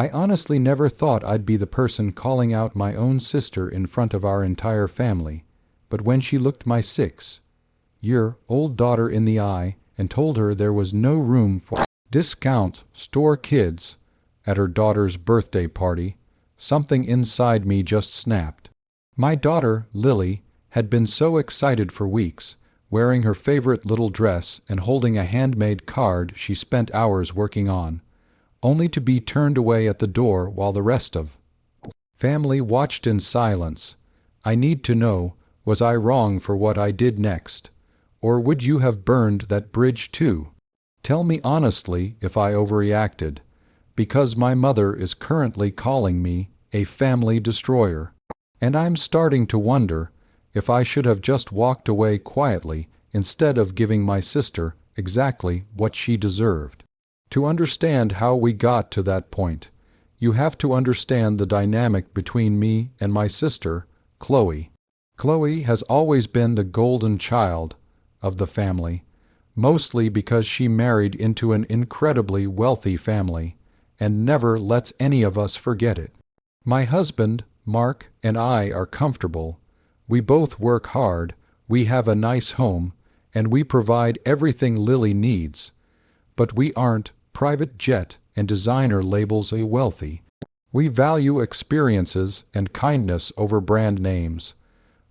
I honestly never thought I'd be the person calling out my own sister in front of our entire family, but when she looked my 6-year-old daughter in the eye and told her there was no room for discount store kids at her daughter's birthday party, something inside me just snapped. My daughter, Lily, had been so excited for weeks, wearing her favorite little dress and holding a handmade card she spent hours working on, only to be turned away at the door while the rest of family watched in silence. I need to know, was I wrong for what I did next? Or would you have burned that bridge too? Tell me honestly if I overreacted, because my mother is currently calling me a family destroyer, and I'm starting to wonder if I should have just walked away quietly instead of giving my sister exactly what she deserved. To understand how we got to that point, you have to understand the dynamic between me and my sister, Chloe. Chloe has always been the golden child of the family, mostly because she married into an incredibly wealthy family and never lets any of us forget it. My husband, Mark, and I are comfortable. We both work hard, we have a nice home, and we provide everything Lily needs. But we aren't private jet and designer labels wealthy. We value experiences and kindness over brand names,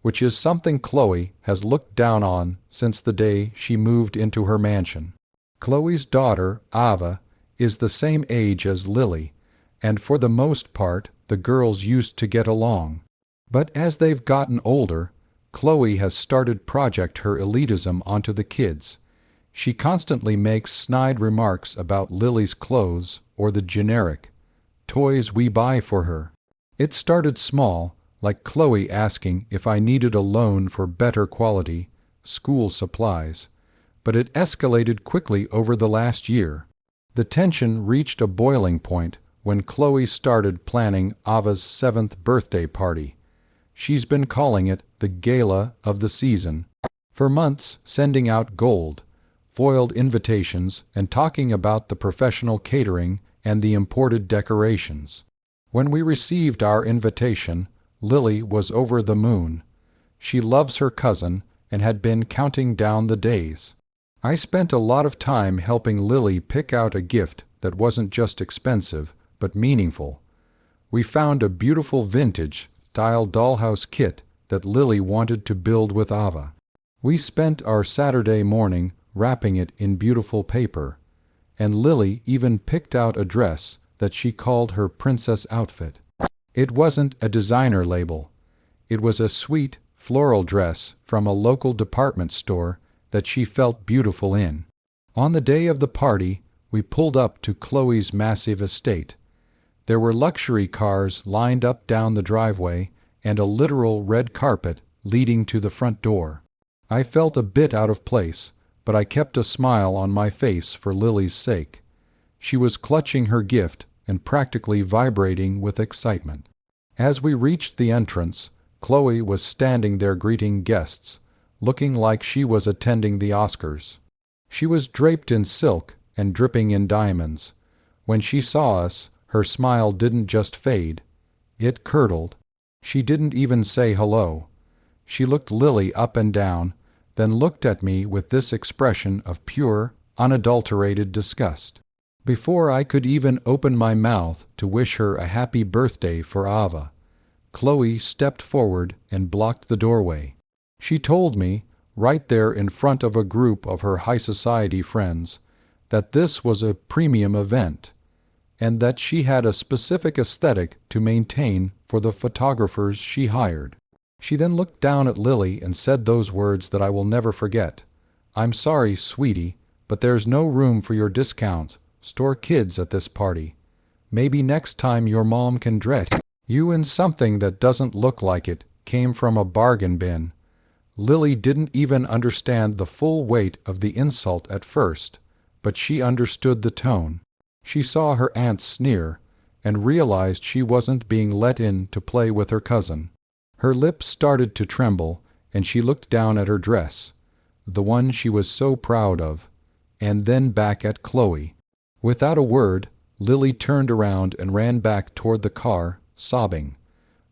which is something Chloe has looked down on since the day she moved into her mansion. Chloe's daughter, Ava, is the same age as Lily, and for the most part the girls used to get along. But as they've gotten older, Chloe has started project her elitism onto the kids. She constantly makes snide remarks about Lily's clothes or the generic toys we buy for her. It started small, like Chloe asking if I needed a loan for better quality school supplies, but it escalated quickly over the last year. The tension reached a boiling point when Chloe started planning Ava's 7th birthday party. She's been calling it the gala of the season for months, sending out gold foiled invitations and talking about the professional catering and the imported decorations. When we received our invitation, Lily was over the moon. She loves her cousin and had been counting down the days. I spent a lot of time helping Lily pick out a gift that wasn't just expensive, but meaningful. We found a beautiful vintage-style dollhouse kit that Lily wanted to build with Ava. We spent our Saturday morning wrapping it in beautiful paper, and Lily even picked out a dress that she called her princess outfit. It wasn't a designer label. It was a sweet, floral dress from a local department store that she felt beautiful in. On the day of the party, we pulled up to Chloe's massive estate. There were luxury cars lined up down the driveway and a literal red carpet leading to the front door. I felt a bit out of place, but I kept a smile on my face for Lily's sake. She was clutching her gift and practically vibrating with excitement. As we reached the entrance, Chloe was standing there greeting guests, looking like she was attending the Oscars. She was draped in silk and dripping in diamonds. When she saw us, her smile didn't just fade, it curdled. She didn't even say hello. She looked Lily up and down, then looked at me with this expression of pure, unadulterated disgust. Before I could even open my mouth to wish her a happy birthday for Ava, Chloe stepped forward and blocked the doorway. She told me, right there in front of a group of her high society friends, that this was a premium event, and that she had a specific aesthetic to maintain for the photographers she hired. She then looked down at Lily and said those words that I will never forget. "I'm sorry, sweetie, but there's no room for your discount store kids at this party. Maybe next time your mom can dress you in something that doesn't look like it came from a bargain bin." Lily didn't even understand the full weight of the insult at first, but she understood the tone. She saw her aunt's sneer and realized she wasn't being let in to play with her cousin. Her lips started to tremble, and she looked down at her dress, the one she was so proud of, and then back at Chloe. Without a word, Lily turned around and ran back toward the car, sobbing.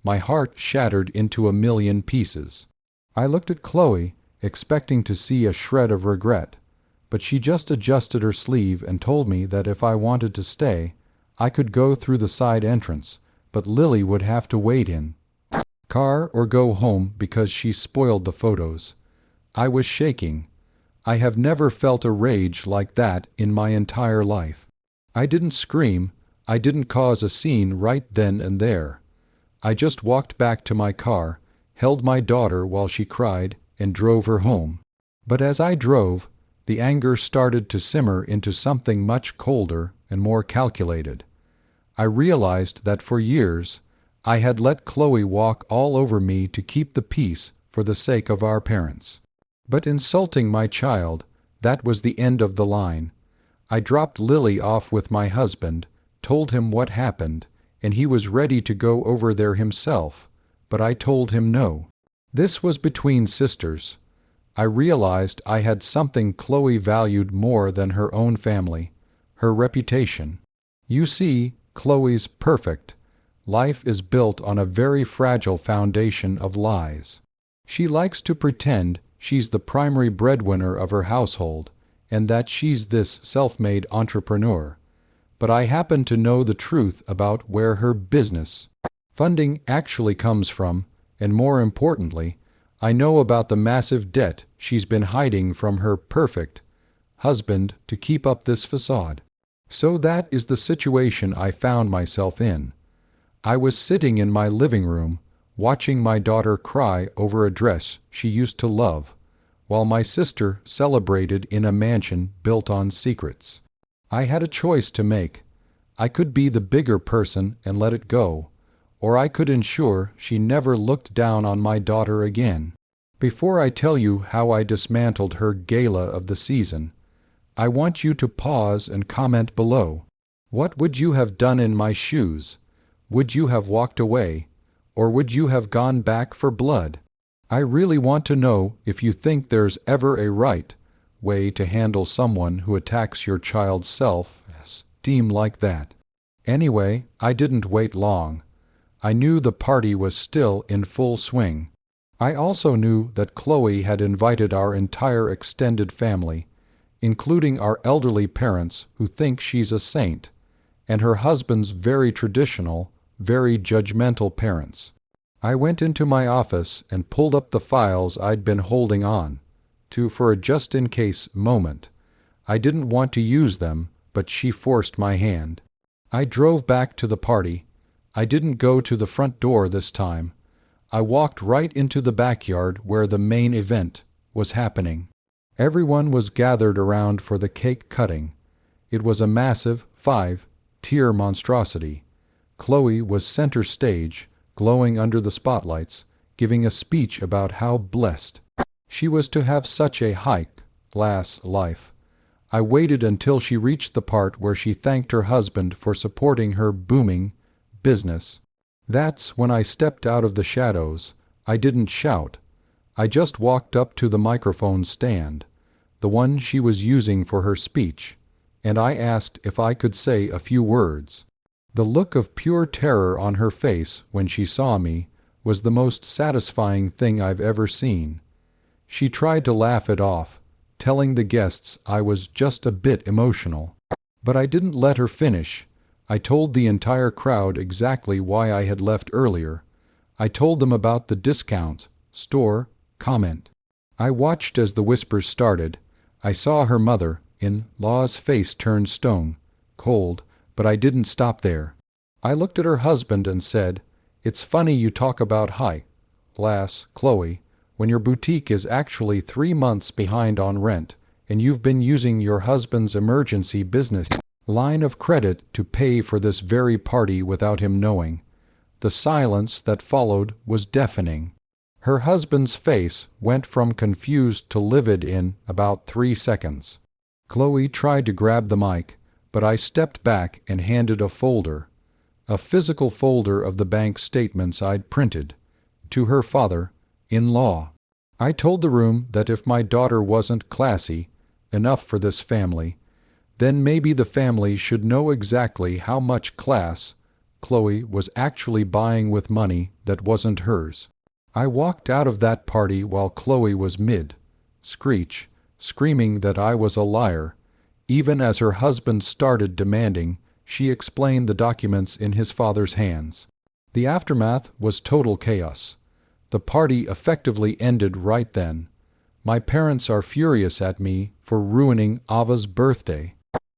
My heart shattered into a million pieces. I looked at Chloe, expecting to see a shred of regret, but she just adjusted her sleeve and told me that if I wanted to stay, I could go through the side entrance, but Lily would have to wait in car or go home because she spoiled the photos. I was shaking. I have never felt a rage like that in my entire life. I didn't scream. I didn't cause a scene right then and there. I just walked back to my car, held my daughter while she cried, and drove her home. But as I drove, the anger started to simmer into something much colder and more calculated. I realized that for years, I had let Chloe walk all over me to keep the peace for the sake of our parents. But insulting my child, that was the end of the line. I dropped Lily off with my husband, told him what happened, and he was ready to go over there himself, but I told him no. This was between sisters. I realized I had something Chloe valued more than her own family, her reputation. You see, Chloe's perfect. Life is built on a very fragile foundation of lies. She likes to pretend she's the primary breadwinner of her household and that she's this self-made entrepreneur. But I happen to know the truth about where her business funding actually comes from, and more importantly, I know about the massive debt she's been hiding from her perfect husband to keep up this facade. So that is the situation I found myself in. I was sitting in my living room, watching my daughter cry over a dress she used to love, while my sister celebrated in a mansion built on secrets. I had a choice to make. I could be the bigger person and let it go, or I could ensure she never looked down on my daughter again. Before I tell you how I dismantled her gala of the season, I want you to pause and comment below. What would you have done in my shoes? Would you have walked away, or would you have gone back for blood? I really want to know if you think there's ever a right way to handle someone who attacks your child's self-esteem like that. Anyway, I didn't wait long. I knew the party was still in full swing. I also knew that Chloe had invited our entire extended family, including our elderly parents who think she's a saint, and her husband's very traditional, very judgmental parents. I went into my office and pulled up the files I'd been holding on to for a just-in-case moment. I didn't want to use them, but she forced my hand. I drove back to the party. I didn't go to the front door this time. I walked right into the backyard where the main event was happening. Everyone was gathered around for the cake cutting. It was a massive 5-tier monstrosity. Chloe was center stage, glowing under the spotlights, giving a speech about how blessed she was to have such a high-class life. I waited until she reached the part where she thanked her husband for supporting her booming business. That's when I stepped out of the shadows. I didn't shout. I just walked up to the microphone stand, the one she was using for her speech, and I asked if I could say a few words. The look of pure terror on her face when she saw me was the most satisfying thing I've ever seen. She tried to laugh it off, telling the guests I was just a bit emotional. But I didn't let her finish. I told the entire crowd exactly why I had left earlier. I told them about the discount store comment. I watched as the whispers started. I saw her mother-in-law's face turn stone cold, but I didn't stop there. I looked at her husband and said, "It's funny you talk about high-class, Chloe, when your boutique is actually 3 months behind on rent, and you've been using your husband's emergency business line of credit to pay for this very party without him knowing." The silence that followed was deafening. Her husband's face went from confused to livid in about 3 seconds. Chloe tried to grab the mic, but I stepped back and handed a folder, a physical folder of the bank statements I'd printed, to her father-in-law. I told the room that if my daughter wasn't classy enough for this family, Then maybe the family should know exactly how much class Chloe was actually buying with money that wasn't hers. I walked out of that party while Chloe was mid-screech, screaming that I was a liar. Even as her husband started demanding she explain the documents in his father's hands. The aftermath was total chaos. The party effectively ended right then. My parents are furious at me for ruining Ava's birthday.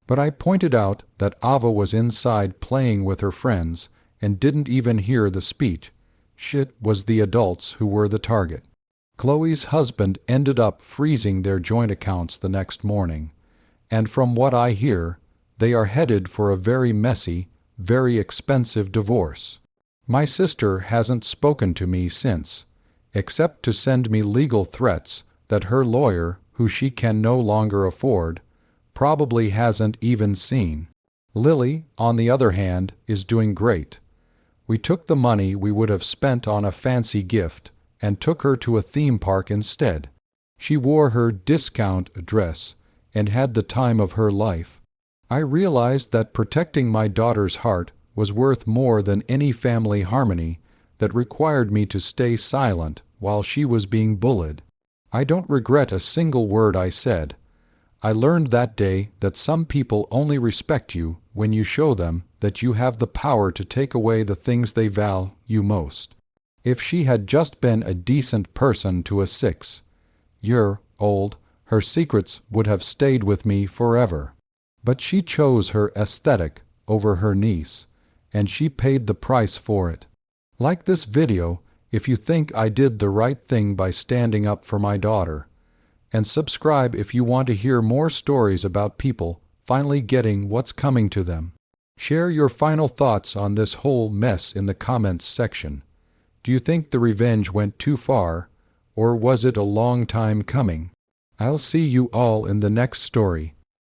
But I pointed out that Ava was inside playing with her friends and didn't even hear the speech. Shit was the adults who were the target. Chloe's husband ended up freezing their joint accounts the next morning. And from what I hear, they are headed for a very messy, very expensive divorce. My sister hasn't spoken to me since, except to send me legal threats that her lawyer, who she can no longer afford, probably hasn't even seen. Lily, on the other hand, is doing great. We took the money we would have spent on a fancy gift and took her to a theme park instead. She wore her discount dress and had the time of her life. I realized that protecting my daughter's heart was worth more than any family harmony that required me to stay silent while she was being bullied. I don't regret a single word I said. I learned that day that some people only respect you when you show them that you have the power to take away the things they value most. If she had just been a decent person to a 6-year-old, her secrets would have stayed with me forever. But she chose her aesthetic over her niece, and she paid the price for it. Like this video if you think I did the right thing by standing up for my daughter. And subscribe if you want to hear more stories about people finally getting what's coming to them. Share your final thoughts on this whole mess in the comments section. Do you think the revenge went too far, or was it a long time coming? I'll see you all in the next story.